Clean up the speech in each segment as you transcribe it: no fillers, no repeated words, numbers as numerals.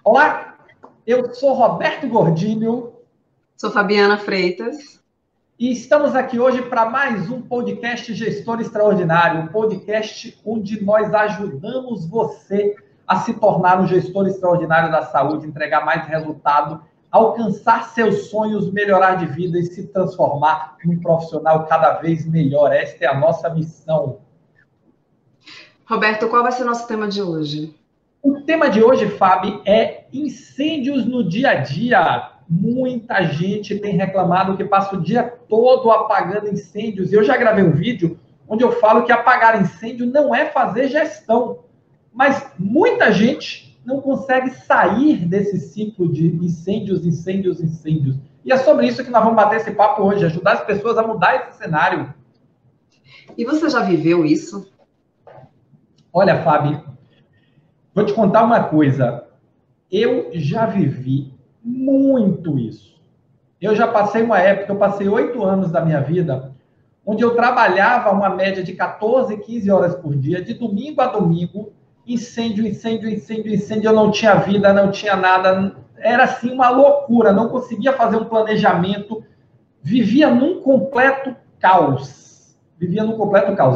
Olá, eu sou Roberto Gordilho. Sou Fabiana Freitas. E estamos aqui hoje para mais um podcast Gestor Extraordinário, um podcast onde nós ajudamos você a se tornar um gestor extraordinário da saúde, entregar mais resultado, alcançar seus sonhos, melhorar de vida e se transformar num profissional cada vez melhor. Esta é a nossa missão. Roberto, qual vai ser o nosso tema de hoje? O tema de hoje, Fábio, é incêndios no dia a dia. Muita gente tem reclamado que passa o dia todo apagando incêndios. Eu já gravei um vídeo onde eu falo que apagar incêndio não é fazer gestão. Mas muita gente não consegue sair desse ciclo de incêndios. E é sobre isso que nós vamos bater esse papo hoje, ajudar as pessoas a mudar esse cenário. E você já viveu isso? Olha, Fábio, vou te contar uma coisa. Eu já vivi muito isso. Eu já passei uma época, eu passei 8 anos da minha vida, onde eu trabalhava uma média de 14, 15 horas por dia, de domingo a domingo, incêndio, eu não tinha vida, não tinha nada, era assim uma loucura, não conseguia fazer um planejamento, vivia num completo caos.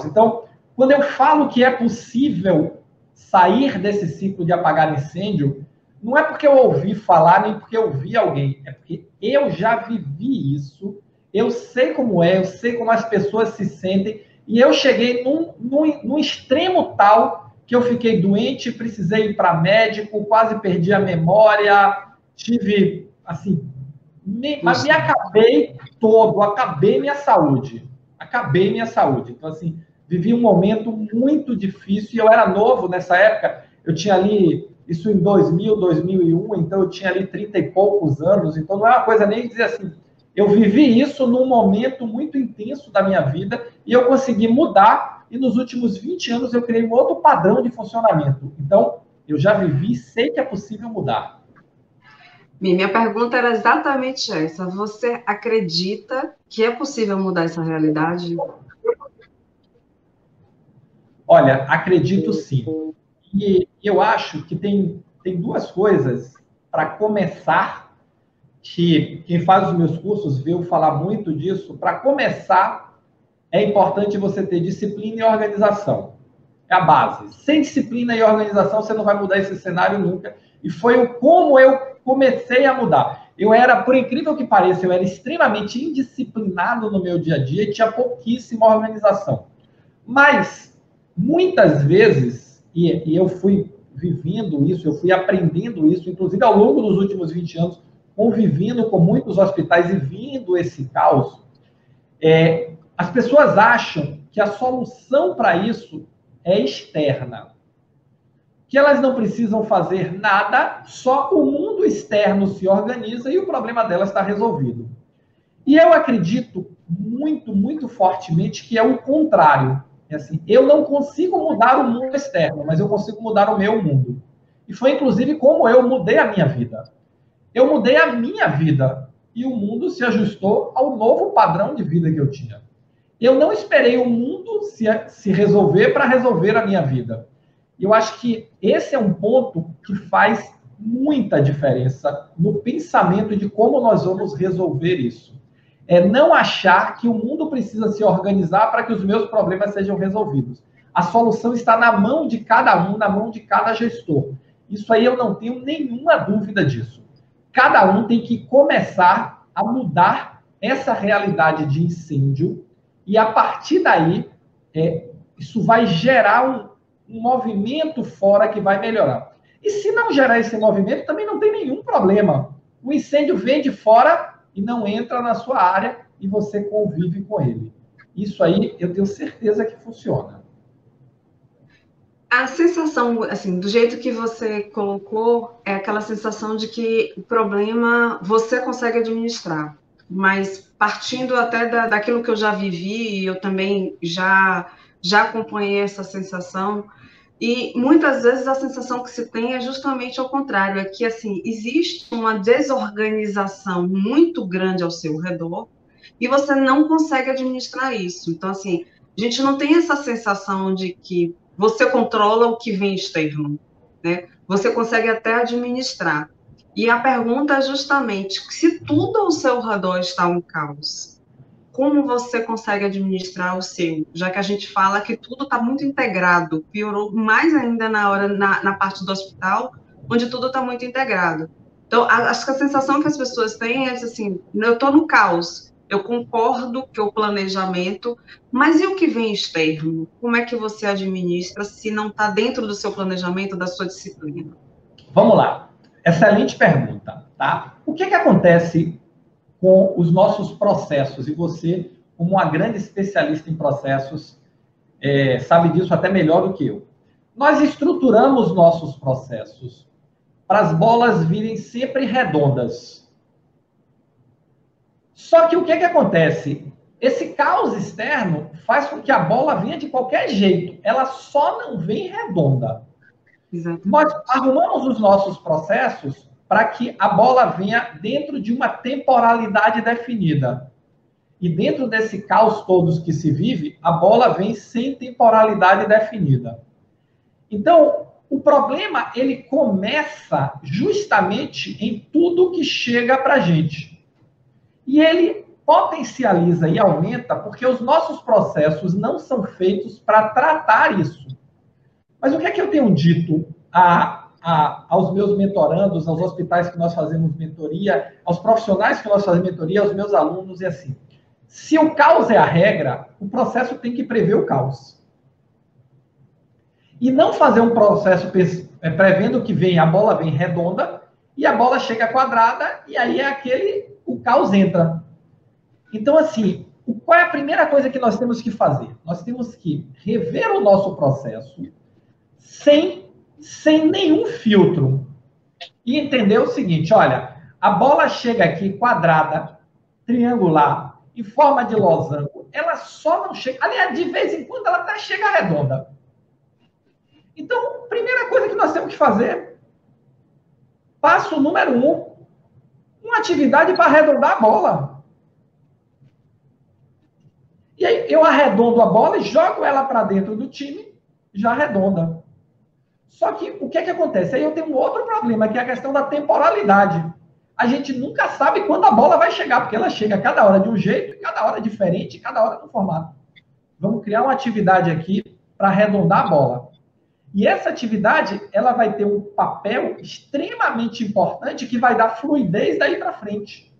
Então, quando eu falo que é possível sair desse ciclo de apagar incêndio, não é porque eu ouvi falar, nem porque eu vi alguém, é porque eu já vivi isso, eu sei como é, eu sei como as pessoas se sentem, e eu cheguei num extremo tal que eu fiquei doente, precisei ir para médico, quase perdi a memória, tive, assim, mas me acabei todo, acabei minha saúde. Então, assim, vivi um momento muito difícil, e eu era novo nessa época, eu tinha ali, isso em 2000, 2001, então eu tinha ali 30 e poucos anos, então não é uma coisa nem dizer assim, eu vivi isso num momento muito intenso da minha vida, e eu consegui mudar, e nos últimos 20 anos eu criei um outro padrão de funcionamento. Então, eu já vivi, sei que é possível mudar. Minha pergunta era exatamente essa. Você acredita que é possível mudar essa realidade? Olha, acredito sim. E eu acho que tem duas coisas para começar, que quem faz os meus cursos viu falar muito disso. Para começar, é importante você ter disciplina e organização. É a base. Sem disciplina e organização, você não vai mudar esse cenário nunca. E foi como eu comecei a mudar. Eu era, por incrível que pareça, eu era extremamente indisciplinado no meu dia a dia e tinha pouquíssima organização. Mas, muitas vezes, e eu fui vivendo isso, eu fui aprendendo isso, inclusive ao longo dos últimos 20 anos, convivendo com muitos hospitais e vindo esse caos, as pessoas acham que a solução para isso é externa. Que elas não precisam fazer nada, só o mundo externo se organiza e o problema delas está resolvido. E eu acredito muito, muito fortemente que é o contrário. É assim, eu não consigo mudar o mundo externo, mas eu consigo mudar o meu mundo. E foi, inclusive, como eu mudei a minha vida. Eu mudei a minha vida e o mundo se ajustou ao novo padrão de vida que eu tinha. Eu não esperei o mundo se resolver para resolver a minha vida. E eu acho que esse é um ponto que faz muita diferença no pensamento de como nós vamos resolver isso. É não achar que o mundo precisa se organizar para que os meus problemas sejam resolvidos. A solução está na mão de cada um, na mão de cada gestor. Isso aí eu não tenho nenhuma dúvida disso. Cada um tem que começar a mudar essa realidade de incêndio e, a partir daí, isso vai gerar um movimento fora que vai melhorar. E se não gerar esse movimento, também não tem nenhum problema. O incêndio vem de fora e não entra na sua área e você convive com ele. Isso aí eu tenho certeza que funciona. A sensação, assim, do jeito que você colocou, é aquela sensação de que o problema você consegue administrar. Mas partindo até daquilo que eu já vivi, eu também já acompanhei essa sensação, e muitas vezes a sensação que se tem é justamente ao contrário, é que assim, existe uma desorganização muito grande ao seu redor e você não consegue administrar isso. Então, assim, a gente não tem essa sensação de que você controla o que vem externo. né? Você consegue até administrar. E a pergunta é justamente, se tudo ao seu redor está um caos, como você consegue administrar o seu? Já que a gente fala que tudo está muito integrado, piorou mais ainda na parte do hospital, onde tudo está muito integrado. Então, acho que a sensação que as pessoas têm é assim, eu estou no caos, eu concordo que o planejamento, mas e o que vem externo? Como é que você administra se não está dentro do seu planejamento, da sua disciplina? Vamos lá. Excelente pergunta, tá? O que acontece com os nossos processos? E você, como uma grande especialista em processos, sabe disso até melhor do que eu. Nós estruturamos nossos processos para as bolas virem sempre redondas. Só que o que acontece? Esse caos externo faz com que a bola venha de qualquer jeito. Ela só não vem redonda. Exatamente. Nós arrumamos os nossos processos para que a bola venha dentro de uma temporalidade definida. E dentro desse caos todos que se vive, a bola vem sem temporalidade definida. Então, o problema, ele começa justamente em tudo que chega para a gente. E ele potencializa e aumenta porque os nossos processos não são feitos para tratar isso. Mas o que é que eu tenho dito aos meus mentorandos, aos hospitais que nós fazemos mentoria, aos profissionais que nós fazemos mentoria, aos meus alunos, é assim: se o caos é a regra, o processo tem que prever o caos. E não fazer um processo prevendo que a bola vem redonda e a bola chega quadrada e aí o caos entra. Então, assim, qual é a primeira coisa que nós temos que fazer? Nós temos que rever o nosso processo sem nenhum filtro. E entender o seguinte, olha, a bola chega aqui quadrada, triangular, em forma de losango, ela só não chega... Aliás, de vez em quando ela até chega redonda. Então, primeira coisa que nós temos que fazer, passo número 1, uma atividade para arredondar a bola. E aí eu arredondo a bola e jogo ela para dentro do time, já arredonda. Só que o que acontece? Aí eu tenho um outro problema, que é a questão da temporalidade. A gente nunca sabe quando a bola vai chegar, porque ela chega cada hora de um jeito, cada hora diferente, cada hora no formato. Vamos criar uma atividade aqui para arredondar a bola. E essa atividade, ela vai ter um papel extremamente importante que vai dar fluidez daí para frente.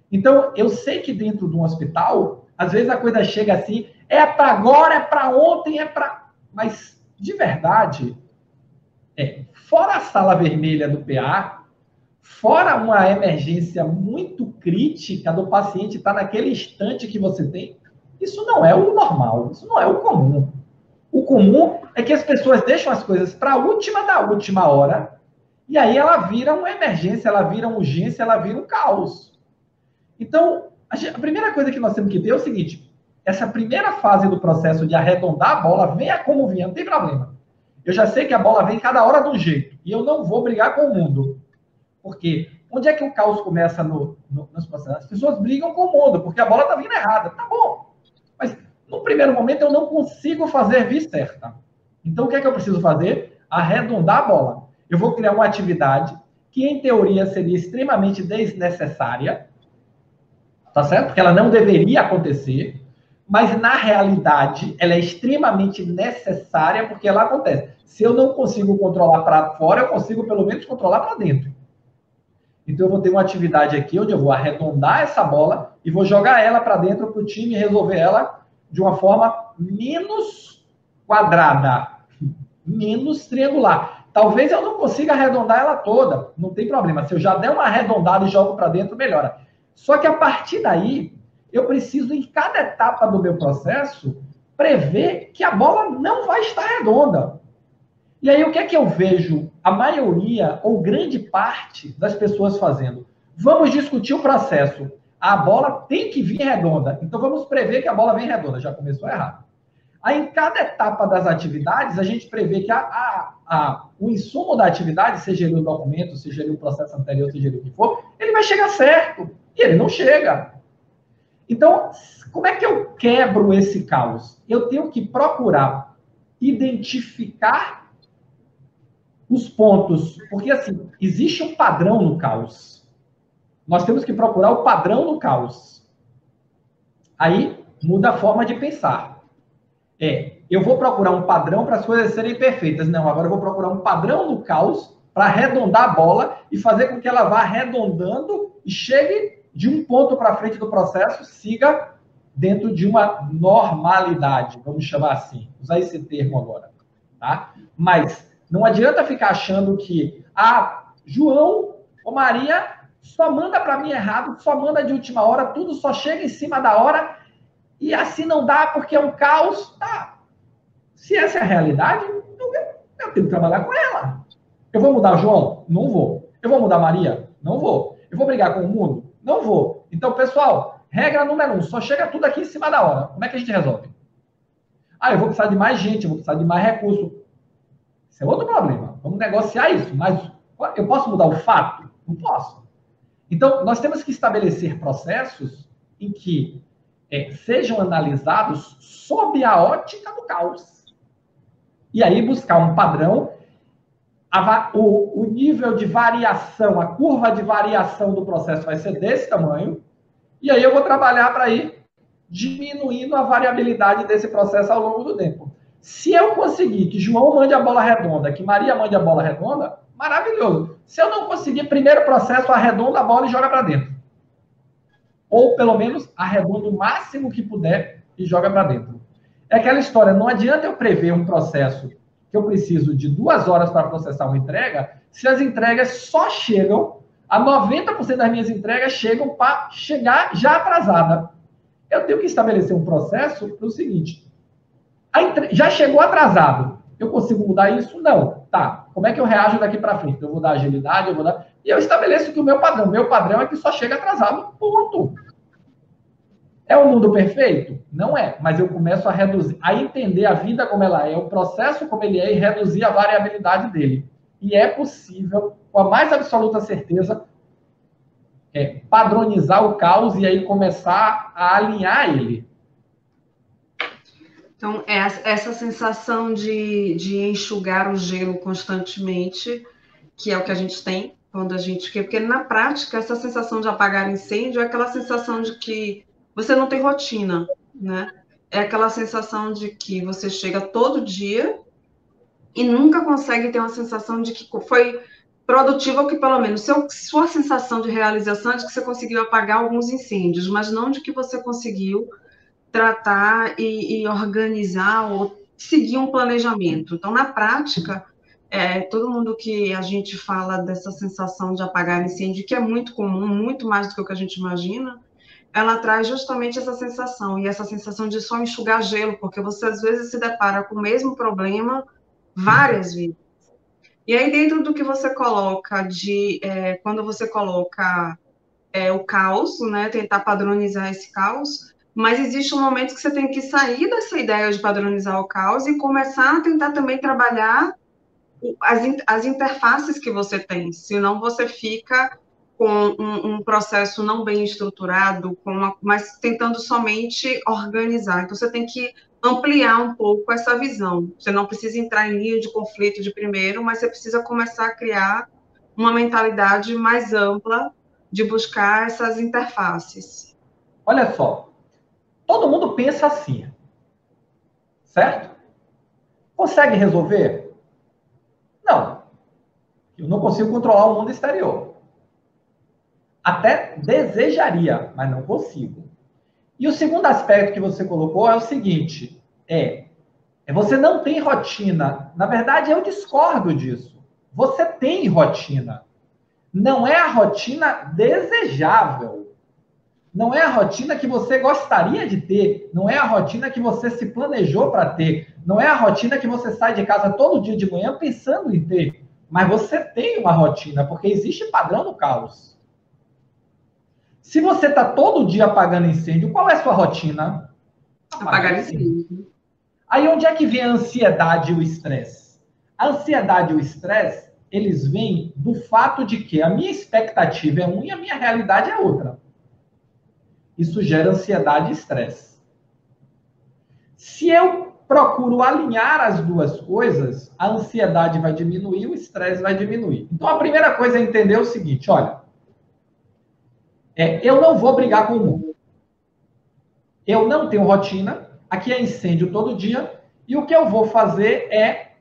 Então, eu sei que dentro de um hospital, às vezes a coisa chega assim, é para agora, é para ontem, é para... Mas, de verdade, fora a sala vermelha do PA, fora uma emergência muito crítica do paciente estar naquele instante que você tem, isso não é o normal, isso não é o comum. O comum é que as pessoas deixam as coisas para a última da última hora, e aí ela vira uma emergência, ela vira uma urgência, ela vira um caos. Então, a primeira coisa que nós temos que ver é o seguinte: essa primeira fase do processo de arredondar a bola, venha como vier, não tem problema. Eu já sei que a bola vem cada hora de um jeito, e eu não vou brigar com o mundo. Por quê? Onde é que o caos começa nos processos? As pessoas brigam com o mundo, porque a bola está vindo errada. Tá bom. Mas, no primeiro momento, eu não consigo fazer vir certa. Então, o que é que eu preciso fazer? Arredondar a bola. Eu vou criar uma atividade que, em teoria, seria extremamente desnecessária, tá certo? Porque ela não deveria acontecer, mas, na realidade, ela é extremamente necessária porque ela acontece. Se eu não consigo controlar para fora, eu consigo, pelo menos, controlar para dentro. Então, eu vou ter uma atividade aqui onde eu vou arredondar essa bola e vou jogar ela para dentro para o time e resolver ela de uma forma menos quadrada, menos triangular. Talvez eu não consiga arredondar ela toda, não tem problema. Se eu já der uma arredondada e jogo para dentro, melhora. Só que a partir daí, eu preciso, em cada etapa do meu processo, prever que a bola não vai estar redonda. E aí, o que é que eu vejo a maioria ou grande parte das pessoas fazendo? Vamos discutir o processo. A bola tem que vir redonda. Então, vamos prever que a bola vem redonda. Já começou errado. Aí, em cada etapa das atividades, a gente prevê que o insumo da atividade, seja ele o documento, seja ele o processo anterior, seja ele o que for, ele vai chegar certo. E ele não chega. Então, como é que eu quebro esse caos? Eu tenho que procurar identificar os pontos, porque assim, existe um padrão no caos. Nós temos que procurar o padrão no caos. Aí muda a forma de pensar. Eu vou procurar um padrão para as coisas serem perfeitas. Não, agora eu vou procurar um padrão no caos para arredondar a bola e fazer com que ela vá arredondando e chegue de um ponto para frente do processo, siga dentro de uma normalidade, vamos chamar assim. Usar esse termo agora. Tá? Mas não adianta ficar achando que João ou Maria só manda para mim errado, só manda de última hora, tudo só chega em cima da hora e assim não dá porque é um caos. Tá. Se essa é a realidade, eu tenho que trabalhar com ela. Eu vou mudar João? Não vou. Eu vou mudar Maria? Não vou. Eu vou brigar com o mundo? Não vou. Então, pessoal, regra número 1, só chega tudo aqui em cima da hora. Como é que a gente resolve? Eu vou precisar de mais gente, eu vou precisar de mais recurso. Isso é outro problema. Vamos negociar isso. Mas eu posso mudar o fato? Não posso. Então, nós temos que estabelecer processos em que sejam analisados sob a ótica do caos. E aí buscar um padrão, o nível de variação, a curva de variação do processo vai ser desse tamanho, e aí eu vou trabalhar para ir diminuindo a variabilidade desse processo ao longo do tempo. Se eu conseguir que João mande a bola redonda, que Maria mande a bola redonda, maravilhoso. Se eu não conseguir, primeiro processo, arredonda a bola e joga para dentro. Ou, pelo menos, arredonda o máximo que puder e joga para dentro. É aquela história, não adianta eu prever um processo que eu preciso de 2 horas para processar uma entrega, se as entregas só chegam, a 90% das minhas entregas chegam para chegar já atrasada. Eu tenho que estabelecer um processo para o seguinte, já chegou atrasado, eu consigo mudar isso? Não. Tá, como é que eu reajo daqui para frente? Eu vou dar agilidade, e eu estabeleço que o meu padrão é que só chega atrasado, ponto. É um mundo perfeito? Não é, mas eu começo a reduzir, a entender a vida como ela é, o processo como ele é e reduzir a variabilidade dele. E é possível, com a mais absoluta certeza, padronizar o caos e aí começar a alinhar ele. Então, essa sensação de enxugar o gelo constantemente, que é o que a gente tem quando a gente... Porque, na prática, essa sensação de apagar incêndio é aquela sensação de que você não tem rotina, né? É aquela sensação de que você chega todo dia e nunca consegue ter uma sensação de que foi produtivo, ou que pelo menos sua sensação de realização é de que você conseguiu apagar alguns incêndios, mas não de que você conseguiu tratar e organizar ou seguir um planejamento. Então, na prática, todo mundo que a gente fala dessa sensação de apagar incêndio, que é muito comum, muito mais do que o que a gente imagina, ela traz justamente essa sensação, e essa sensação de só enxugar gelo, porque você às vezes se depara com o mesmo problema várias vezes. E aí, dentro do que você coloca quando você coloca o caos, né, tentar padronizar esse caos, mas existe um momento que você tem que sair dessa ideia de padronizar o caos e começar a tentar também trabalhar as interfaces que você tem, senão você fica com um processo não bem estruturado, mas tentando somente organizar. Então, você tem que ampliar um pouco essa visão. Você não precisa entrar em linha de conflito de primeiro, mas você precisa começar a criar uma mentalidade mais ampla de buscar essas interfaces. Olha só, todo mundo pensa assim, certo? Consegue resolver? Não. Eu não consigo controlar o mundo exterior. Até desejaria, mas não consigo. E o segundo aspecto que você colocou é o seguinte, você não tem rotina. Na verdade, eu discordo disso. Você tem rotina. Não é a rotina desejável. Não é a rotina que você gostaria de ter. Não é a rotina que você se planejou para ter. Não é a rotina que você sai de casa todo dia de manhã pensando em ter. Mas você tem uma rotina, porque existe padrão no caos. Se você está todo dia apagando incêndio, qual é a sua rotina? Apagar incêndio. Aí onde é que vem a ansiedade e o estresse? A ansiedade e o estresse, eles vêm do fato de que a minha expectativa é uma e a minha realidade é outra. Isso gera ansiedade e estresse. Se eu procuro alinhar as duas coisas, a ansiedade vai diminuir, o estresse vai diminuir. Então, a primeira coisa é entender o seguinte, olha, eu não vou brigar com o mundo. Eu não tenho rotina, aqui é incêndio todo dia, e o que eu vou fazer é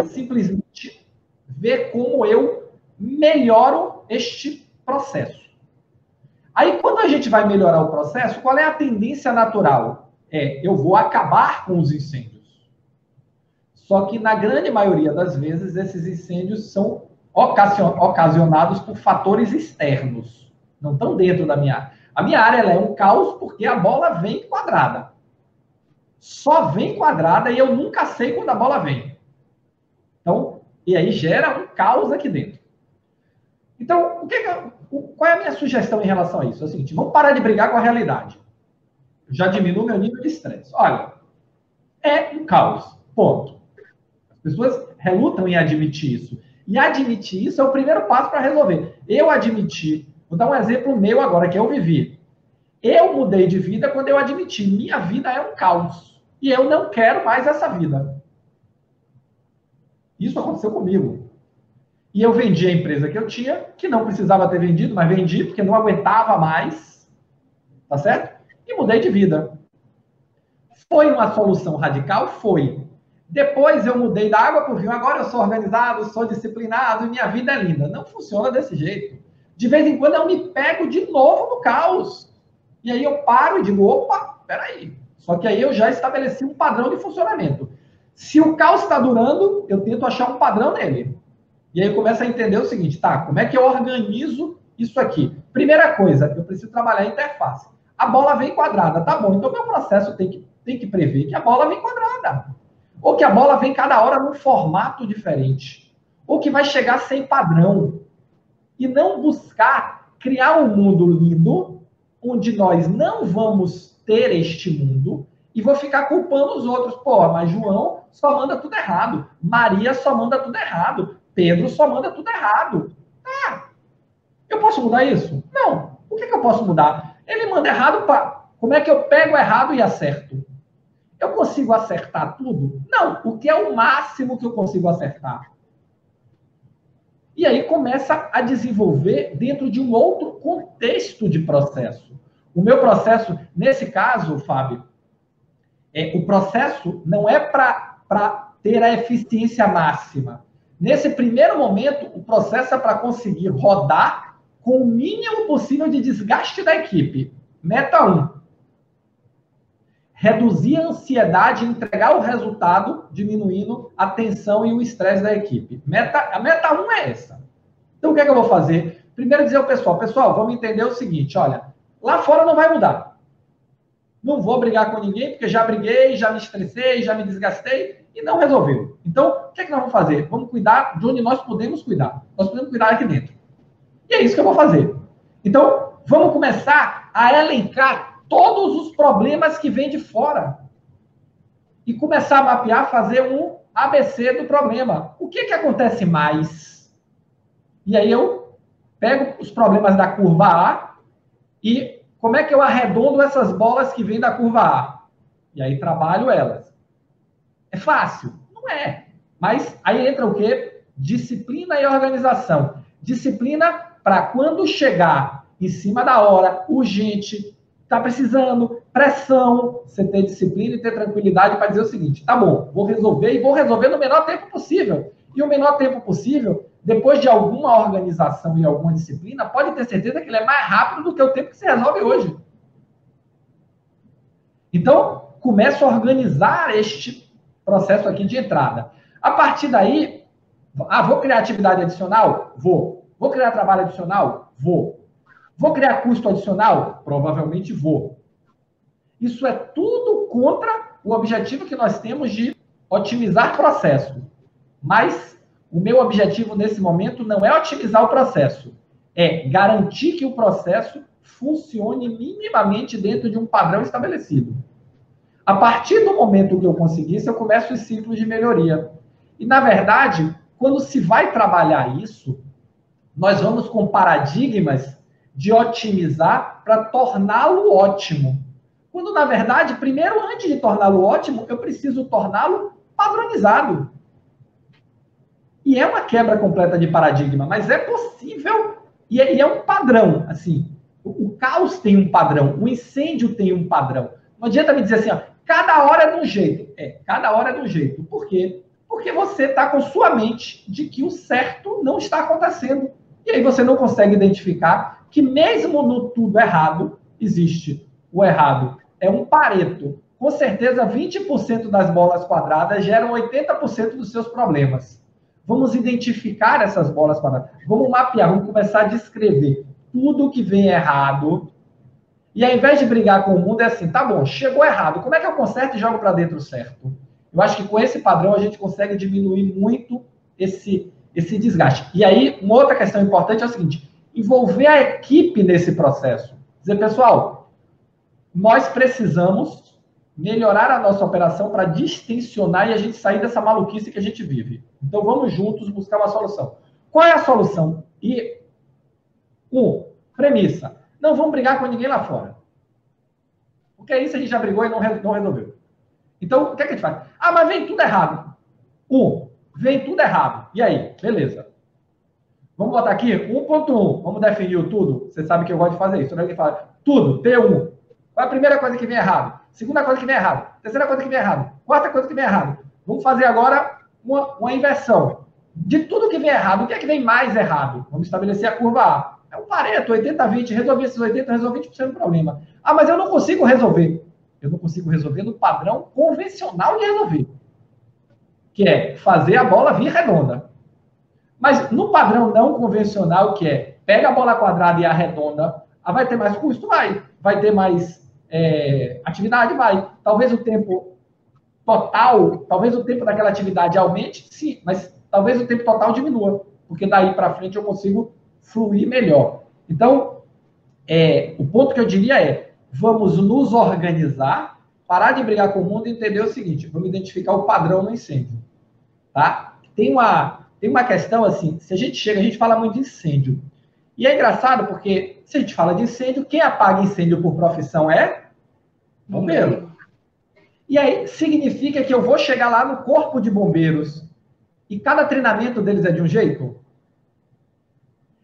simplesmente ver como eu melhoro este processo. Aí, quando a gente vai melhorar o processo, qual é a tendência natural? Eu vou acabar com os incêndios. Só que, na grande maioria das vezes, esses incêndios são ocasionados por fatores externos. Não estão dentro da minha área. A minha área ela é um caos porque a bola vem quadrada. Só vem quadrada e eu nunca sei quando a bola vem. Então, e aí gera um caos aqui dentro. Então, qual é a minha sugestão em relação a isso? É o seguinte, vamos parar de brigar com a realidade. Já diminui meu nível de estresse. Olha, é um caos. Ponto. As pessoas relutam em admitir isso. E admitir isso é o primeiro passo para resolver. Eu admiti, vou dar um exemplo meu agora, que eu vivi. Eu mudei de vida quando eu admiti, minha vida é um caos. E eu não quero mais essa vida. Isso aconteceu comigo. E eu vendi a empresa que eu tinha, que não precisava ter vendido, mas vendi porque não aguentava mais. Tá certo? E mudei de vida. Foi uma solução radical? Foi. Depois eu mudei da água para o vinho. Agora eu sou organizado, sou disciplinado e minha vida é linda. Não funciona desse jeito. De vez em quando eu me pego de novo no caos. E aí eu paro e digo, opa, peraí. Só que aí eu já estabeleci um padrão de funcionamento. Se o caos está durando, eu tento achar um padrão nele. E aí eu começo a entender o seguinte, tá, como é que eu organizo isso aqui? Primeira coisa, eu preciso trabalhar a interface. A bola vem quadrada, tá bom, então meu processo tem que prever que a bola vem quadrada. Ou que a bola vem cada hora num formato diferente. Ou que vai chegar sem padrão. E não buscar criar um mundo lindo, onde nós não vamos ter este mundo, e vou ficar culpando os outros. Pô, mas João só manda tudo errado. Maria só manda tudo errado. Pedro só manda tudo errado. Eu posso mudar isso? Não. O que eu posso mudar? Ele manda errado, como é que eu pego errado e acerto? Eu consigo acertar tudo? Não. O que é o máximo que eu consigo acertar? E aí começa a desenvolver dentro de um outro contexto de processo. O meu processo, nesse caso, Fábio, o processo não é para ter a eficiência máxima. Nesse primeiro momento, o processo é para conseguir rodar com o mínimo possível de desgaste da equipe. Meta 1. Reduzir a ansiedade e entregar o resultado, diminuindo a tensão e o estresse da equipe. A meta 1 é essa. Então, o que é que eu vou fazer? Primeiro dizer ao pessoal, vamos entender o seguinte, olha, lá fora não vai mudar. Não vou brigar com ninguém, porque já briguei, já me estressei, já me desgastei e não resolveu. Então, o que é que nós vamos fazer? Vamos cuidar de onde nós podemos cuidar. Nós podemos cuidar aqui dentro. E é isso que eu vou fazer. Então, vamos começar a elencar todos os problemas que vêm de fora. E começar a mapear, fazer um ABC do problema. O que acontece mais? E aí eu pego os problemas da curva A e como é que eu arredondo essas bolas que vêm da curva A? E aí trabalho elas. É fácil? Não é. Mas aí entra o quê? Disciplina e organização. Disciplina para quando chegar em cima da hora, urgente, está precisando, pressão, você ter disciplina e ter tranquilidade para dizer o seguinte, tá bom, vou resolver e vou resolver no menor tempo possível. E o menor tempo possível, depois de alguma organização e alguma disciplina, pode ter certeza que ele é mais rápido do que o tempo que se resolve hoje. Então, começo a organizar este processo aqui de entrada. A partir daí, vou criar atividade adicional? Vou. Vou criar trabalho adicional? Vou. Vou criar custo adicional? Provavelmente vou. Isso é tudo contra o objetivo que nós temos de otimizar o processo. Mas o meu objetivo nesse momento não é otimizar o processo, é garantir que o processo funcione minimamente dentro de um padrão estabelecido. A partir do momento que eu conseguir isso, eu começo os ciclos de melhoria. E, na verdade, quando se vai trabalhar isso, nós vamos com paradigmas de otimizar para torná-lo ótimo. Quando, na verdade, primeiro, antes de torná-lo ótimo, eu preciso torná-lo padronizado. E é uma quebra completa de paradigma, mas é possível, e é um padrão, assim. O caos tem um padrão, o incêndio tem um padrão. Não adianta me dizer assim, ó, cada hora é de um jeito. Cada hora é de um jeito. Por quê? Porque você está com sua mente de que o certo não está acontecendo. E aí você não consegue identificar que mesmo no tudo errado, existe o errado. É um Pareto. Com certeza, 20% das bolas quadradas geram 80% dos seus problemas. Vamos identificar essas bolas quadradas. Vamos mapear, vamos começar a descrever tudo que vem errado. E ao invés de brigar com o mundo, é assim, tá bom, chegou errado. Como é que eu conserto e jogo para dentro certo? Eu acho que com esse padrão a gente consegue diminuir muito esse desgaste. E aí, uma outra questão importante é o seguinte, envolver a equipe nesse processo. Dizer, pessoal, nós precisamos melhorar a nossa operação para distensionar e a gente sair dessa maluquice que a gente vive. Então, vamos juntos buscar uma solução. Qual é a solução? E, premissa. Não vamos brigar com ninguém lá fora. Porque isso a gente já brigou e não resolveu. Então, o que é que a gente faz? Ah, mas vem tudo errado. Vem tudo errado. E aí? Beleza. Vamos botar aqui 1.1. Vamos definir o tudo. Você sabe que eu gosto de fazer isso. Alguém fala, tudo, T1. Qual é a primeira coisa que vem errado? Segunda coisa que vem errado. Terceira coisa que vem errado. Quarta coisa que vem errado. Vamos fazer agora uma inversão. De tudo que vem errado, o que é que vem mais errado? Vamos estabelecer a curva A. É um Pareto, 80-20. Resolvi esses 80%, resolvi 20% do problema. Ah, mas eu não consigo resolver. Eu não consigo resolver no padrão convencional de resolver. Que é fazer a bola vir redonda. Mas no padrão não convencional, que é pega a bola quadrada e arredonda, vai ter mais custo? Vai ter mais atividade? Vai. Talvez o tempo total, talvez o tempo daquela atividade aumente? Sim, mas talvez o tempo total diminua, porque daí para frente eu consigo fluir melhor. Então, o ponto que eu diria é, vamos nos organizar, parar de brigar com o mundo e entender o seguinte, vamos identificar o padrão no incêndio. Tá? Tem uma questão assim, se a gente fala muito de incêndio. E é engraçado porque, se a gente fala de incêndio, quem apaga incêndio por profissão é bombeiro. E aí, significa que eu vou chegar lá no corpo de bombeiros e cada treinamento deles é de um jeito?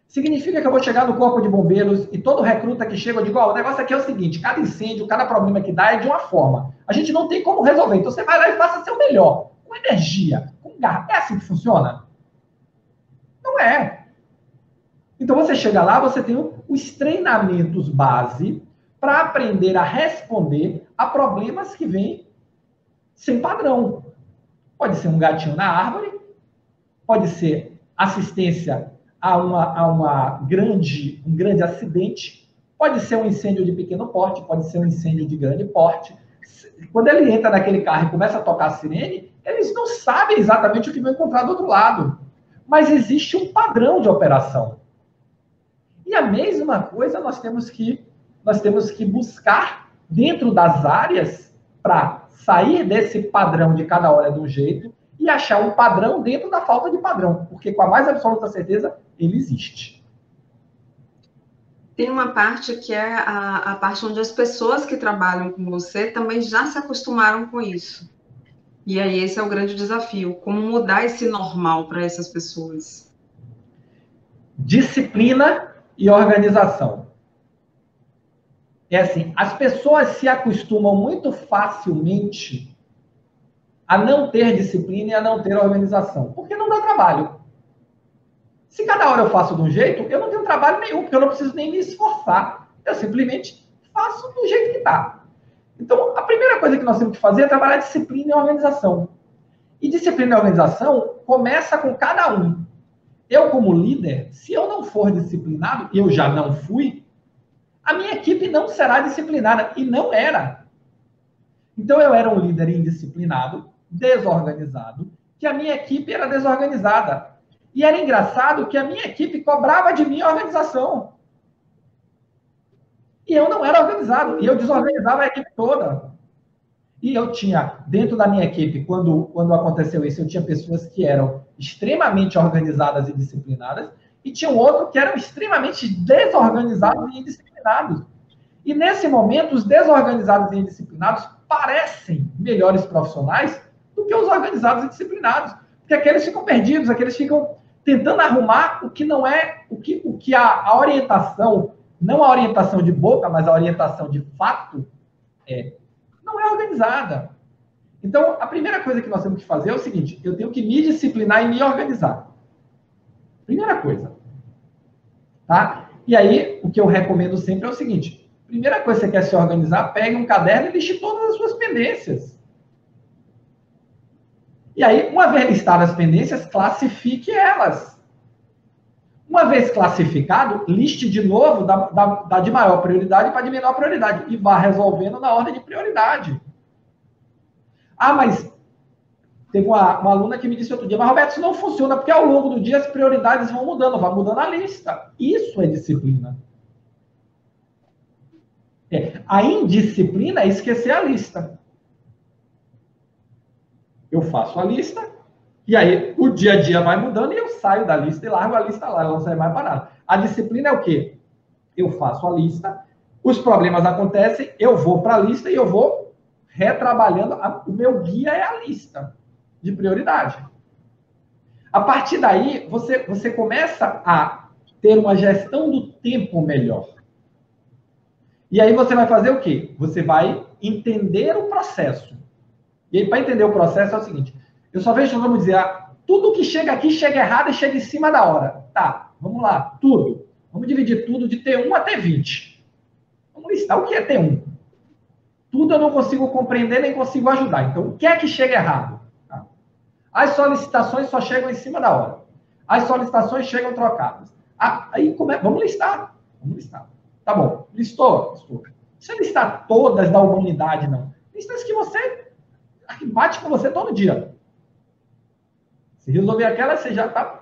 Significa que eu vou chegar no corpo de bombeiros e todo recruta que chega, eu digo, o negócio aqui é o seguinte, cada incêndio, cada problema que dá é de uma forma. A gente não tem como resolver, então você vai lá e faça seu melhor, com energia, com garra. É assim que funciona? Não é. Então você chega lá, você tem os treinamentos base para aprender a responder a problemas que vêm sem padrão. Pode ser um gatinho na árvore, pode ser assistência a um grande acidente, pode ser um incêndio de pequeno porte, pode ser um incêndio de grande porte. Quando ele entra naquele carro e começa a tocar a sirene, eles não sabem exatamente o que vão encontrar do outro lado. Mas existe um padrão de operação. E a mesma coisa nós temos que buscar dentro das áreas para sair desse padrão de cada hora de um jeito e achar um padrão dentro da falta de padrão, porque com a mais absoluta certeza ele existe. Tem uma parte que é a parte onde as pessoas que trabalham com você também já se acostumaram com isso. E aí esse é o grande desafio, como mudar esse normal para essas pessoas. Disciplina e organização. É assim, as pessoas se acostumam muito facilmente a não ter disciplina e a não ter organização, porque não dá trabalho. Se cada hora eu faço de um jeito, eu não tenho trabalho nenhum, porque eu não preciso nem me esforçar. Eu simplesmente faço do jeito que está. Então, a primeira coisa que nós temos que fazer é trabalhar disciplina e organização. E disciplina e organização começa com cada um. Eu, como líder, se eu não for disciplinado, eu já não fui, a minha equipe não será disciplinada. E não era. Então, eu era um líder indisciplinado, desorganizado, que a minha equipe era desorganizada. E era engraçado que a minha equipe cobrava de mim a organização. E eu não era organizado. E eu desorganizava a equipe toda. E eu tinha, dentro da minha equipe, quando aconteceu isso, eu tinha pessoas que eram extremamente organizadas e disciplinadas, e tinha outro que eram extremamente desorganizados e indisciplinados. E nesse momento, os desorganizados e indisciplinados parecem melhores profissionais do que os organizados e disciplinados. Porque aqueles ficam perdidos, aqueles ficam tentando arrumar o que não é, o que a orientação, não a orientação de boca, mas a orientação de fato, não é organizada. Então, a primeira coisa que nós temos que fazer é o seguinte: eu tenho que me disciplinar e me organizar. Primeira coisa. Tá? E aí, o que eu recomendo sempre é o seguinte: primeira coisa que você quer se organizar, pegue um caderno e liste todas as suas pendências. E aí, uma vez listadas as pendências, classifique elas. Uma vez classificado, liste de novo da de maior prioridade para de menor prioridade e vá resolvendo na ordem de prioridade. Ah, mas teve uma aluna que me disse outro dia: mas Roberto, isso não funciona porque ao longo do dia as prioridades vão mudando, vai mudando a lista. Isso é disciplina. A indisciplina é esquecer a lista. Eu faço a lista, e aí o dia a dia vai mudando e eu saio da lista e largo a lista lá, ela não sai mais para nada. A disciplina é o quê? Eu faço a lista, os problemas acontecem, eu vou para a lista e eu vou retrabalhando. O meu guia é a lista de prioridade. A partir daí, você começa a ter uma gestão do tempo melhor. E aí você vai fazer o quê? Você vai entender o processo. E aí, para entender o processo, é o seguinte: eu só vejo, vamos dizer, tudo que chega aqui chega errado e chega em cima da hora. Tá, vamos lá, tudo. Vamos dividir tudo de T1 a T20. Vamos listar o que é T1. Tudo eu não consigo compreender, nem consigo ajudar. Então, o que é que chega errado? Tá. As solicitações só chegam em cima da hora. As solicitações chegam trocadas. Aí, vamos listar. Vamos listar. Tá bom, listou. Não precisa listar todas da humanidade, não. Lista as que bate com você todo dia. Se resolver aquela, você já tá...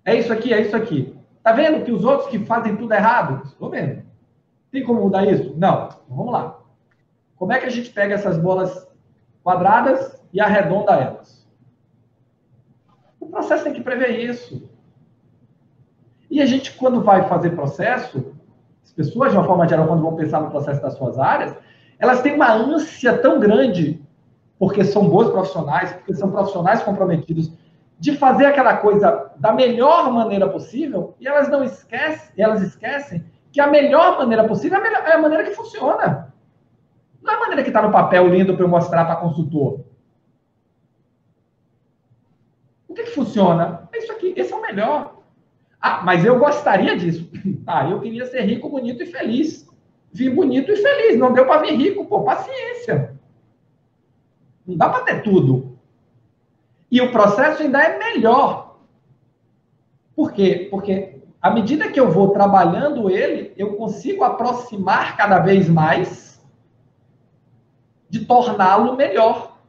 É isso aqui, é isso aqui. Tá vendo que os outros que fazem tudo errado? Estou vendo. Tem como mudar isso? Não. Então, vamos lá. Como é que a gente pega essas bolas quadradas e arredonda elas? O processo tem que prever isso. E a gente, quando vai fazer processo, as pessoas, de uma forma geral, quando vão pensar no processo das suas áreas, elas têm uma ânsia tão grande, porque são bons profissionais, porque são profissionais comprometidos, de fazer aquela coisa da melhor maneira possível, e elas esquecem que a melhor maneira possível é a maneira que funciona. Não é a maneira que está no papel lindo para eu mostrar para consultor. O que funciona? É isso aqui, esse é o melhor. Ah, mas eu gostaria disso. Eu queria ser rico, bonito e feliz. Vim bonito e feliz, não deu para vir rico, pô, paciência. Não dá para ter tudo. E o processo ainda é melhor. Por quê? Porque à medida que eu vou trabalhando ele, eu consigo aproximar cada vez mais de torná-lo melhor.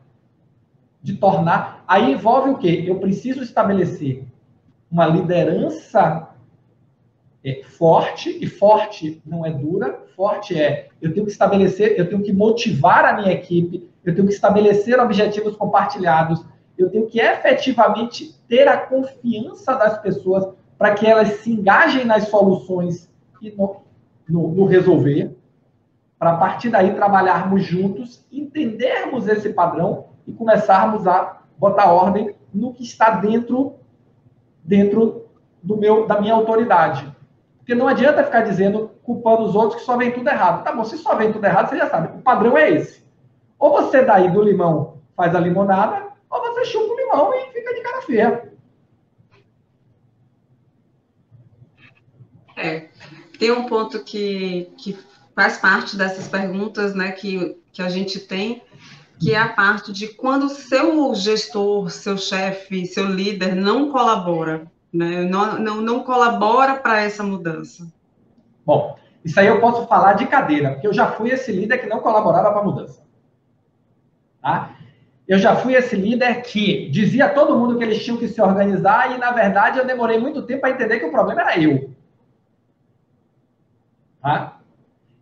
De tornar... Aí envolve o quê? Eu preciso estabelecer uma liderança forte, e forte não é dura, forte eu tenho que estabelecer, eu tenho que motivar a minha equipe, eu tenho que estabelecer objetivos compartilhados, eu tenho que efetivamente ter a confiança das pessoas para que elas se engajem nas soluções e no resolver, para a partir daí trabalharmos juntos, entendermos esse padrão e começarmos a botar ordem no que está dentro da minha autoridade. Porque não adianta ficar dizendo, culpando os outros que só vem tudo errado. Tá bom, se só vem tudo errado, você já sabe. O padrão é esse. Ou você daí do limão faz a limonada, ou você chupa o limão e fica de cara feia. Tem um ponto que faz parte dessas perguntas, né, que a gente tem, que é a parte de quando o seu gestor, seu chefe, seu líder não colabora, né, não colabora para essa mudança. Bom, isso aí eu posso falar de cadeira, porque eu já fui esse líder que não colaborava para a mudança. Tá? Eu já fui esse líder que dizia a todo mundo que eles tinham que se organizar e, na verdade, eu demorei muito tempo para entender que o problema era eu. Tá?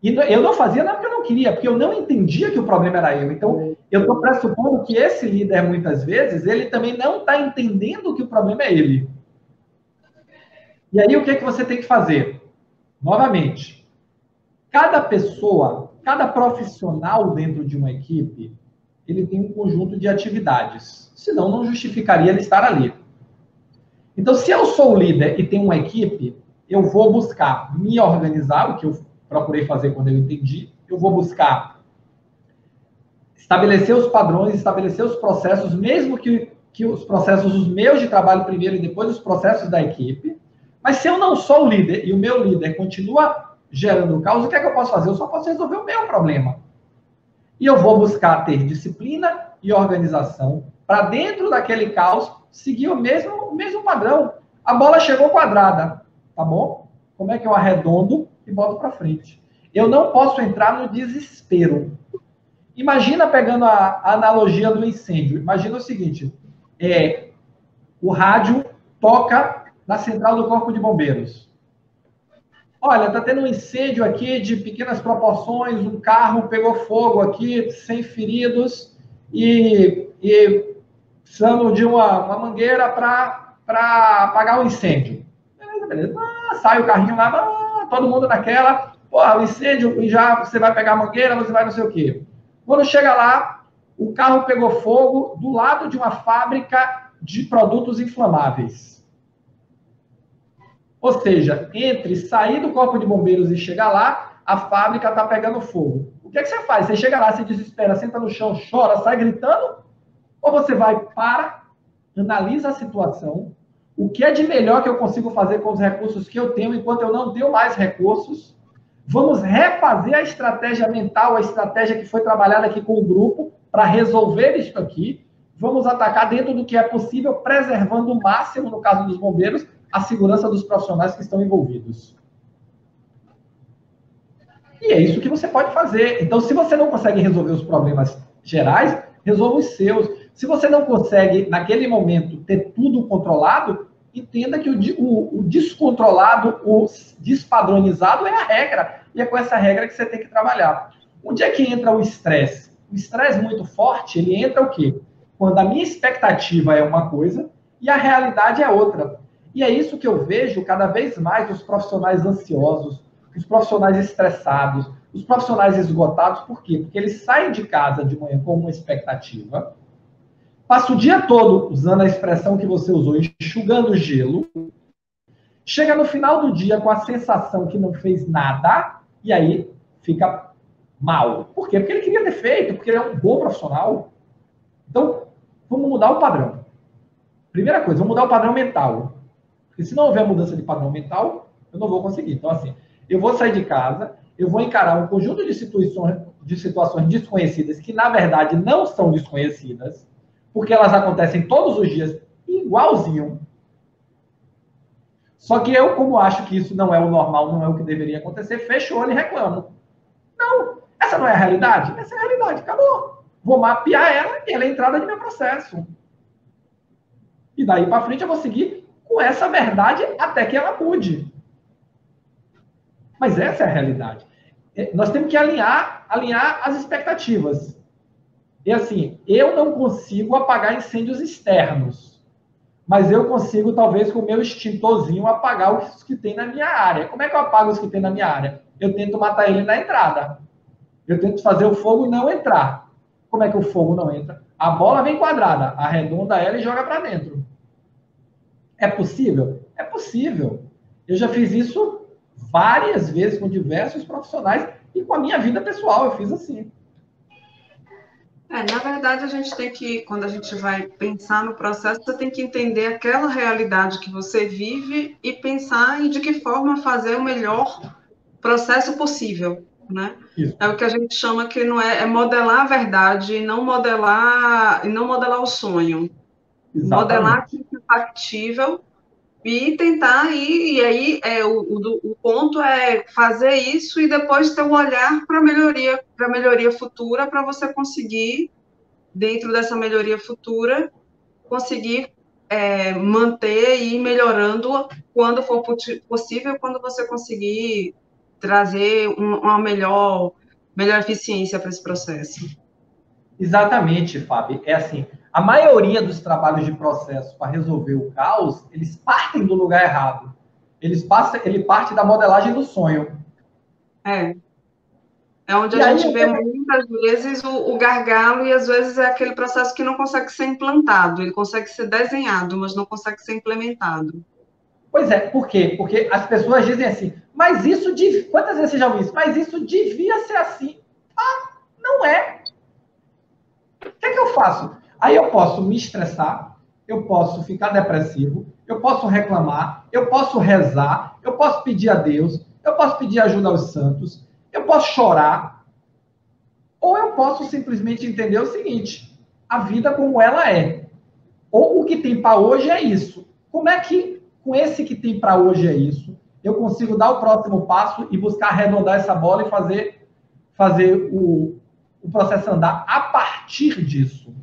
E eu não fazia não porque eu não queria, porque eu não entendia que o problema era eu. Então, eu estou pressupondo que esse líder, muitas vezes, ele também não está entendendo que o problema é ele. E aí, o que você tem que fazer? Novamente, Cada pessoa, cada profissional dentro de uma equipe, ele tem um conjunto de atividades. Senão, não justificaria ele estar ali. Então, se eu sou o líder e tenho uma equipe, eu vou buscar me organizar, o que eu procurei fazer quando eu entendi. Eu vou buscar estabelecer os padrões, estabelecer os processos, mesmo que os processos os meus de trabalho primeiro e depois os processos da equipe. Mas se eu não sou o líder e o meu líder continua gerando caos, o que é que eu posso fazer? Eu só posso resolver o meu problema. E eu vou buscar ter disciplina e organização para dentro daquele caos seguir o mesmo padrão. A bola chegou quadrada, tá bom? Como é que eu arredondo e boto para frente? Eu não posso entrar no desespero. Imagina, pegando a analogia do incêndio, imagina o seguinte, o rádio toca na central do Corpo de Bombeiros. Olha, está tendo um incêndio aqui de pequenas proporções, um carro pegou fogo aqui, sem feridos, e precisando de uma mangueira para apagar o incêndio. Beleza. Sai o carrinho lá, todo mundo naquela, o incêndio, e já você vai pegar a mangueira, você vai não sei o quê. Quando chega lá, o carro pegou fogo do lado de uma fábrica de produtos inflamáveis. Ou seja, entre sair do Corpo de Bombeiros e chegar lá, a fábrica está pegando fogo. O que é que você faz? Você chega lá, se desespera, senta no chão, chora, sai gritando? Ou você vai, analisa a situação, o que é de melhor que eu consigo fazer com os recursos que eu tenho, enquanto eu não tenho mais recursos? Vamos refazer a estratégia mental, a estratégia que foi trabalhada aqui com o grupo, para resolver isso aqui. Vamos atacar dentro do que é possível, preservando o máximo, no caso dos bombeiros, a segurança dos profissionais que estão envolvidos. E é isso que você pode fazer. Então, se você não consegue resolver os problemas gerais, resolva os seus. Se você não consegue, naquele momento, ter tudo controlado, entenda que o descontrolado, o despadronizado é a regra. E é com essa regra que você tem que trabalhar. Onde é que entra o estresse? O estresse muito forte, ele entra o quê? Quando a minha expectativa é uma coisa e a realidade é outra. E é isso que eu vejo cada vez mais os profissionais ansiosos, os profissionais estressados, os profissionais esgotados. Por quê? Porque eles saem de casa de manhã com uma expectativa, passa o dia todo, usando a expressão que você usou, enxugando gelo, chega no final do dia com a sensação que não fez nada, e aí fica mal. Por quê? Porque ele queria ter feito, porque ele é um bom profissional. Então, vamos mudar o padrão. Primeira coisa, vamos mudar o padrão mental. Porque se não houver mudança de padrão mental, eu não vou conseguir. Então, assim, eu vou sair de casa, eu vou encarar um conjunto de situações desconhecidas, que, na verdade, não são desconhecidas, porque elas acontecem todos os dias igualzinho. Só que eu, como acho que isso não é o normal, não é o que deveria acontecer, fecho o olho e reclamo. Não, essa não é a realidade? Essa é a realidade, acabou. Vou mapear ela e ela é a entrada de meu processo. E daí para frente eu vou seguir com essa verdade até que ela mude. Mas essa é a realidade. Nós temos que alinhar as expectativas. E assim, eu não consigo apagar incêndios externos, mas eu consigo, talvez, com o meu extintorzinho, apagar os que tem na minha área. Como é que eu apago os que tem na minha área? Eu tento matar ele na entrada. Eu tento fazer o fogo não entrar. Como é que o fogo não entra? A bola vem quadrada, arredonda ela e joga para dentro. É possível? É possível. Eu já fiz isso várias vezes com diversos profissionais e com a minha vida pessoal, eu fiz assim. Na verdade, a gente tem que, quando a gente vai pensar no processo, você tem que entender aquela realidade que você vive e pensar em de que forma fazer o melhor processo possível, né? Isso. É o que a gente chama que não é modelar a verdade e não modelar o sonho. Exatamente. Modelar aquilo que é factível e tentar e aí o ponto é fazer isso e depois ter um olhar para melhoria futura, para você conseguir, dentro dessa melhoria futura, conseguir manter e ir melhorando quando for possível, quando você conseguir trazer uma melhor eficiência para esse processo. Exatamente, Fábio. É assim, a maioria dos trabalhos de processo para resolver o caos, eles partem do lugar errado. Ele parte da modelagem do sonho. É onde a gente vê muitas vezes o gargalo e às vezes é aquele processo que não consegue ser implantado, ele consegue ser desenhado, mas não consegue ser implementado. Pois é, por quê? Porque as pessoas dizem assim, mas isso, quantas vezes você já ouviu isso? Mas isso devia ser assim. Ah, não é. O que é que eu faço? Aí eu posso me estressar, eu posso ficar depressivo, eu posso reclamar, eu posso rezar, eu posso pedir a Deus, eu posso pedir ajuda aos santos, eu posso chorar, ou eu posso simplesmente entender o seguinte, a vida como ela é. Ou o que tem para hoje é isso. Como é que, com esse que tem para hoje é isso, eu consigo dar o próximo passo e buscar arredondar essa bola e fazer o processo andar a partir disso?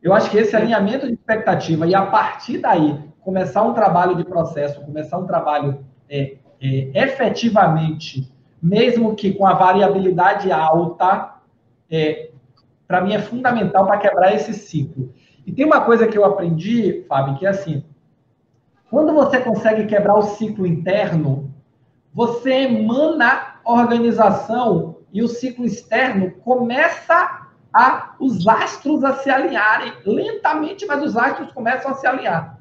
Eu acho que esse alinhamento de expectativa e, a partir daí, começar um trabalho de processo, começar um trabalho efetivamente, mesmo que com a variabilidade alta, para mim é fundamental para quebrar esse ciclo. E tem uma coisa que eu aprendi, Fábio, que é assim, quando você consegue quebrar o ciclo interno, você emana organização e o ciclo externo começa os astros a se alinharem. Lentamente, mas os astros começam a se alinhar.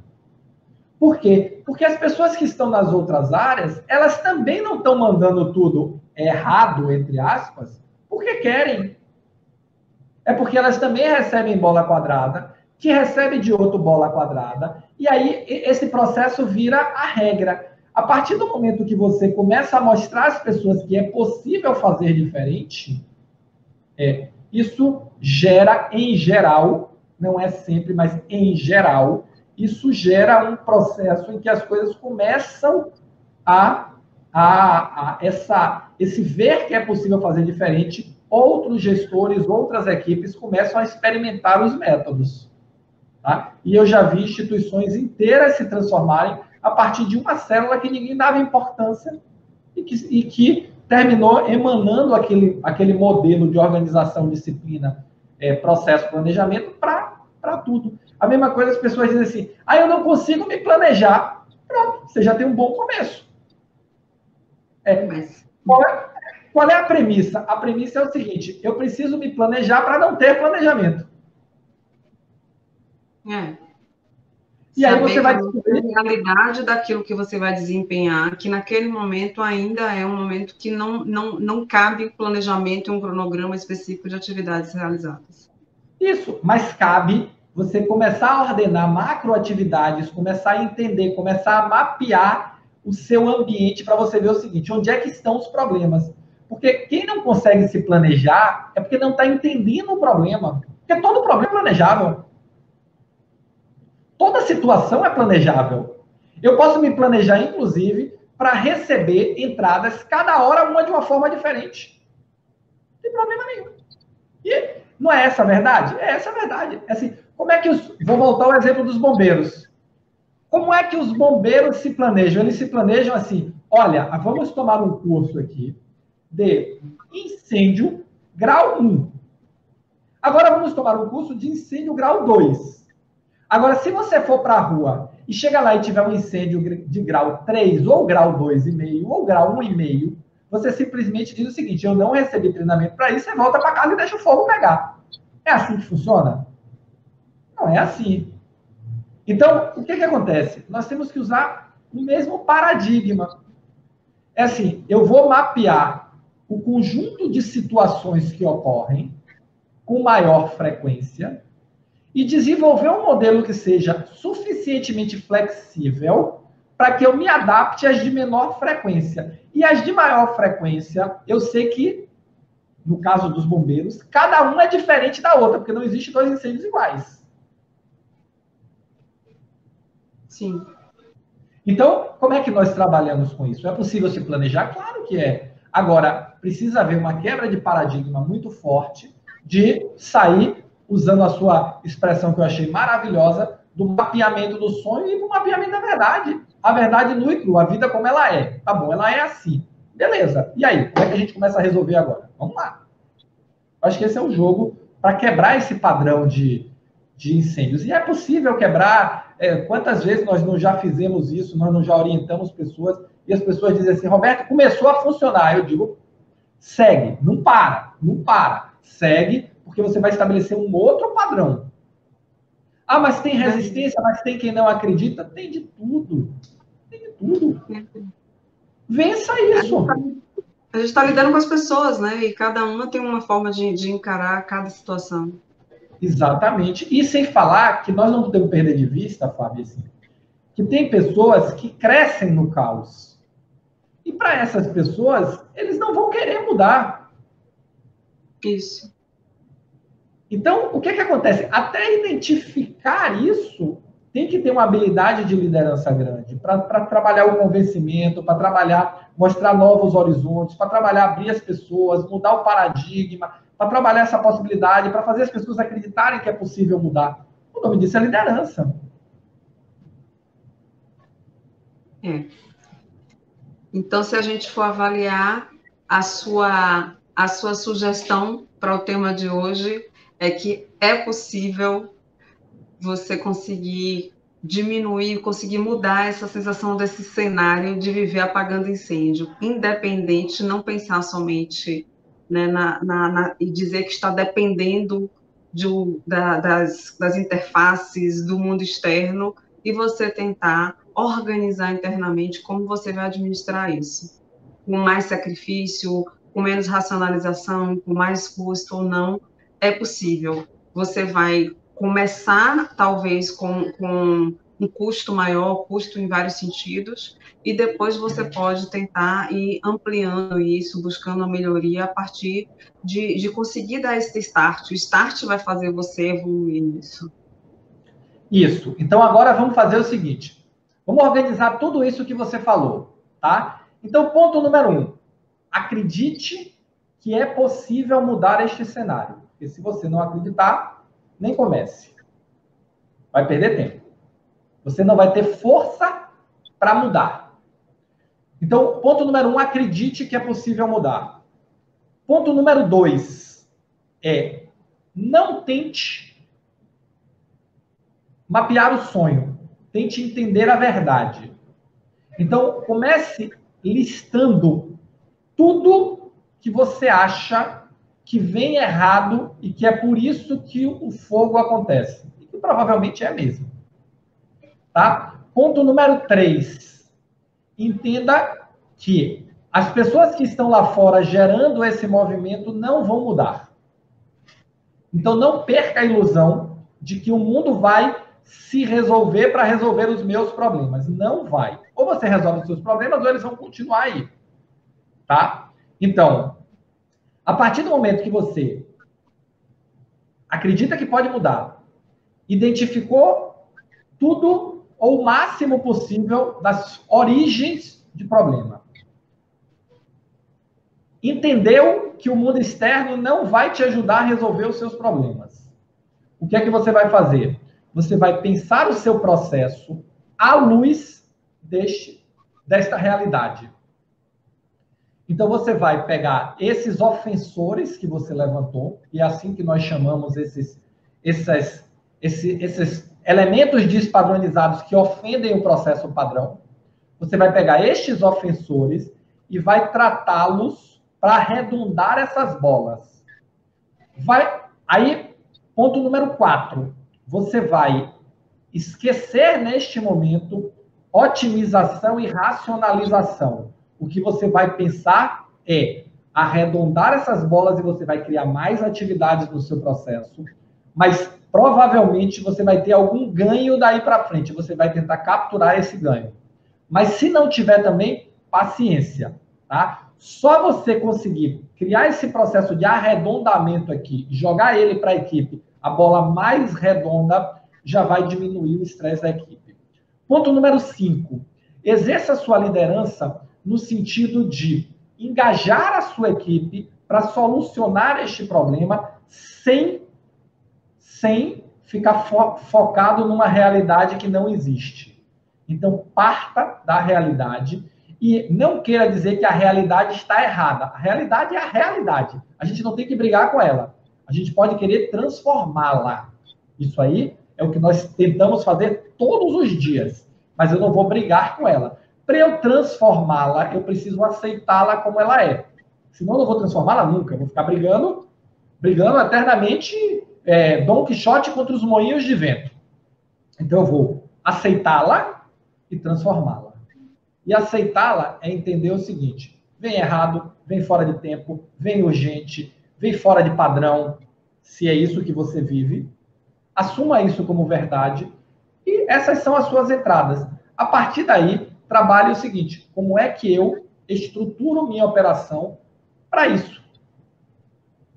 Por quê? Porque as pessoas que estão nas outras áreas, elas também não estão mandando tudo errado, entre aspas, porque querem. É porque elas também recebem bola quadrada, que recebe de outro bola quadrada, e aí esse processo vira a regra. A partir do momento que você começa a mostrar às pessoas que é possível fazer diferente, isso gera, em geral, não é sempre, mas em geral, isso gera um processo em que as coisas começam esse ver que é possível fazer diferente, outros gestores, outras equipes começam a experimentar os métodos. Tá? E eu já vi instituições inteiras se transformarem a partir de uma célula que ninguém dava importância e que terminou emanando aquele modelo de organização, disciplina, processo, planejamento para tudo. A mesma coisa as pessoas dizem assim, eu não consigo me planejar. Pronto, você já tem um bom começo. Qual é a premissa? A premissa é o seguinte, eu preciso me planejar para não ter planejamento. E aí você vai descobrir a realidade daquilo que você vai desempenhar, que naquele momento ainda é um momento que não cabe planejamento e um cronograma específico de atividades realizadas. Isso, mas cabe você começar a ordenar macroatividades, começar a entender, começar a mapear o seu ambiente para você ver o seguinte, onde é que estão os problemas. Porque quem não consegue se planejar é porque não está entendendo o problema. Porque todo problema é planejável. Toda situação é planejável. Eu posso me planejar, inclusive, para receber entradas cada hora, uma de uma forma diferente. Não tem problema nenhum. E não é essa a verdade? É essa a verdade. É assim, como é que vou voltar ao exemplo dos bombeiros. Como é que os bombeiros se planejam? Eles se planejam assim, olha, vamos tomar um curso aqui de incêndio grau 1. Agora vamos tomar um curso de incêndio grau 2. Agora, se você for para a rua e chega lá e tiver um incêndio de grau 3, ou grau 2,5, ou grau 1,5, você simplesmente diz o seguinte, eu não recebi treinamento para isso, você volta para casa e deixa o fogo pegar. É assim que funciona? Não é assim. Então, o que acontece? Nós temos que usar o mesmo paradigma. É assim, eu vou mapear o conjunto de situações que ocorrem com maior frequência e desenvolver um modelo que seja suficientemente flexível para que eu me adapte às de menor frequência. E as de maior frequência, eu sei que, no caso dos bombeiros, cada uma é diferente da outra, porque não existe dois incêndios iguais. Sim. Então, como é que nós trabalhamos com isso? É possível se planejar? Claro que é. Agora, precisa haver uma quebra de paradigma muito forte de sair, usando a sua expressão que eu achei maravilhosa, do mapeamento do sonho e do mapeamento da verdade. A verdade nua e crua, a vida como ela é. Tá bom, ela é assim. Beleza. E aí, como é que a gente começa a resolver agora? Vamos lá. Acho que esse é o jogo para quebrar esse padrão de incêndios. E é possível quebrar. Quantas vezes nós não já fizemos isso, nós não já orientamos pessoas, e as pessoas dizem assim, Roberto, começou a funcionar. Eu digo, segue, não para, não para, segue, porque você vai estabelecer um outro padrão. Ah, mas tem resistência, mas tem quem não acredita? Tem de tudo. Tem de tudo. Vença isso. A gente está lidando com as pessoas, né? E cada uma tem uma forma de encarar cada situação. Exatamente. E sem falar que nós não podemos perder de vista, Fábio, assim, que tem pessoas que crescem no caos. E para essas pessoas, eles não vão querer mudar. Isso. Então, o que acontece? Até identificar isso, tem que ter uma habilidade de liderança grande para trabalhar o convencimento, para trabalhar, mostrar novos horizontes, para trabalhar, abrir as pessoas, mudar o paradigma, para trabalhar essa possibilidade, para fazer as pessoas acreditarem que é possível mudar. O nome disso é liderança. É. Então, se a gente for avaliar a sua sugestão para o tema de hoje, é que é possível você conseguir diminuir, conseguir mudar essa sensação desse cenário de viver apagando incêndio, independente, não pensar somente, né, e dizer que está dependendo das interfaces do mundo externo, e você tentar organizar internamente como você vai administrar isso. Com mais sacrifício, com menos racionalização, com mais custo ou não, é possível. Você vai começar, talvez, com um custo maior, custo em vários sentidos, e depois você pode tentar ir ampliando isso, buscando a melhoria a partir de conseguir dar esse start. O start vai fazer você evoluir nisso. Isso. Então, agora vamos fazer o seguinte. Vamos organizar tudo isso que você falou, tá? Então, ponto número 1. Acredite que é possível mudar este cenário. Porque se você não acreditar, nem comece. Vai perder tempo. Você não vai ter força para mudar. Então, ponto número 1, acredite que é possível mudar. Ponto número 2 é não tente mapear o sonho. Tente entender a verdade. Então, comece listando tudo que você acha que vem errado e que é por isso que o fogo acontece. E que provavelmente é mesmo. Tá? Ponto número 3. Entenda que as pessoas que estão lá fora gerando esse movimento não vão mudar. Então, não perca a ilusão de que o mundo vai se resolver para resolver os meus problemas. Não vai. Ou você resolve os seus problemas, ou eles vão continuar aí. Tá? Então, a partir do momento que você acredita que pode mudar, identificou tudo ou o máximo possível das origens de problema, entendeu que o mundo externo não vai te ajudar a resolver os seus problemas, o que é que você vai fazer? Você vai pensar o seu processo à luz desta realidade. Então, você vai pegar esses ofensores que você levantou, e é assim que nós chamamos esses elementos despadronizados que ofendem o processo padrão. Você vai pegar estes ofensores e vai tratá-los para arredondar essas bolas. Aí, ponto número 4. Você vai esquecer neste momento otimização e racionalização. O que você vai pensar é arredondar essas bolas e você vai criar mais atividades no seu processo, mas provavelmente você vai ter algum ganho daí para frente. Você vai tentar capturar esse ganho. Mas se não tiver também, paciência, tá? Só você conseguir criar esse processo de arredondamento aqui, jogar ele para a equipe, a bola mais redonda, já vai diminuir o estresse da equipe. Ponto número 5. Exerça sua liderança no sentido de engajar a sua equipe para solucionar este problema sem ficar focado numa realidade que não existe. Então, parta da realidade e não queira dizer que a realidade está errada. A realidade é a realidade. A gente não tem que brigar com ela. A gente pode querer transformá-la. Isso aí é o que nós tentamos fazer todos os dias. Mas eu não vou brigar com ela. Para eu transformá-la, eu preciso aceitá-la como ela é. Senão eu não vou transformá-la nunca. Eu vou ficar brigando eternamente, Dom Quixote contra os moinhos de vento. Então eu vou aceitá-la e transformá-la. E aceitá-la é entender o seguinte: vem errado, vem fora de tempo, vem urgente, vem fora de padrão, se é isso que você vive. Assuma isso como verdade e essas são as suas entradas. A partir daí, trabalhe o seguinte: como é que eu estruturo minha operação para isso?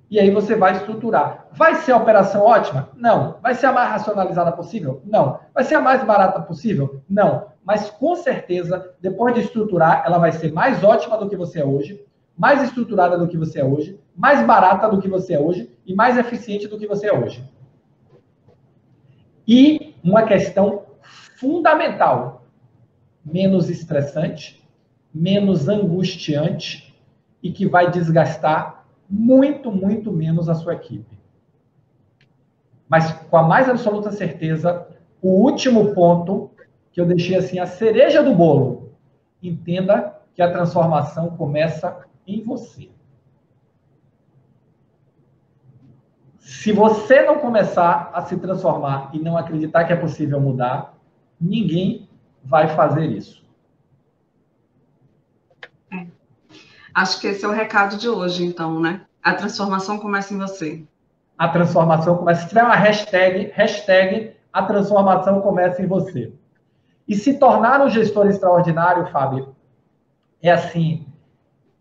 E aí você vai estruturar. Vai ser a operação ótima? Não. Vai ser a mais racionalizada possível? Não. Vai ser a mais barata possível? Não. Mas com certeza, depois de estruturar, ela vai ser mais ótima do que você é hoje, mais estruturada do que você é hoje, mais barata do que você é hoje e mais eficiente do que você é hoje. E uma questão fundamental: menos estressante, menos angustiante e que vai desgastar muito, muito menos a sua equipe. Mas com a mais absoluta certeza, o último ponto que eu deixei assim, a cereja do bolo: entenda que a transformação começa em você. Se você não começar a se transformar e não acreditar que é possível mudar, ninguém vai fazer isso. Acho que esse é o recado de hoje, então, né? A transformação começa em você. A transformação começa. Se tiver uma hashtag, a transformação começa em você. E se tornar um gestor extraordinário, Fábio, é assim: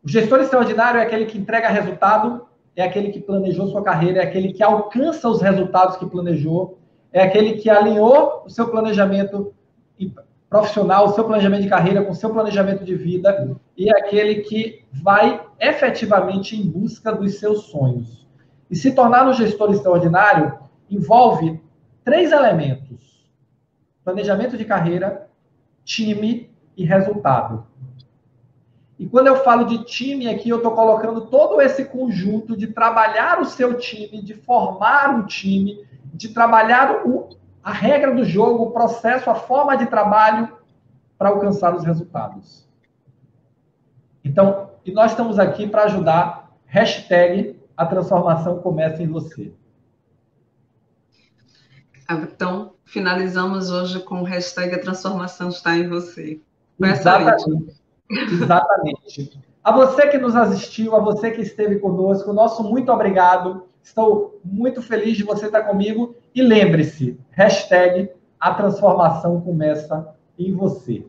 o gestor extraordinário é aquele que entrega resultado, é aquele que planejou sua carreira, é aquele que alcança os resultados que planejou, é aquele que alinhou o seu planejamento profissional, o seu planejamento de carreira com o seu planejamento de vida, e é aquele que vai efetivamente em busca dos seus sonhos. E se tornar um gestor extraordinário envolve 3 elementos: planejamento de carreira, time e resultado. E quando eu falo de time aqui, eu estou colocando todo esse conjunto de trabalhar o seu time, de formar um time, de trabalhar a regra do jogo, o processo, a forma de trabalho para alcançar os resultados. Então, e nós estamos aqui para ajudar. Hashtag a transformação começa em você. Então, finalizamos hoje com o hashtag a transformação está em você. Exatamente. Exatamente. A você que nos assistiu, a você que esteve conosco, nosso muito obrigado. Estou muito feliz de você estar comigo. E lembre-se, hashtag a transformação começa em você.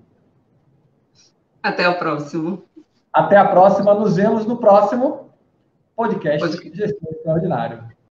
Até o próximo. Até a próxima. Nos vemos no próximo podcast Gestão Extraordinário.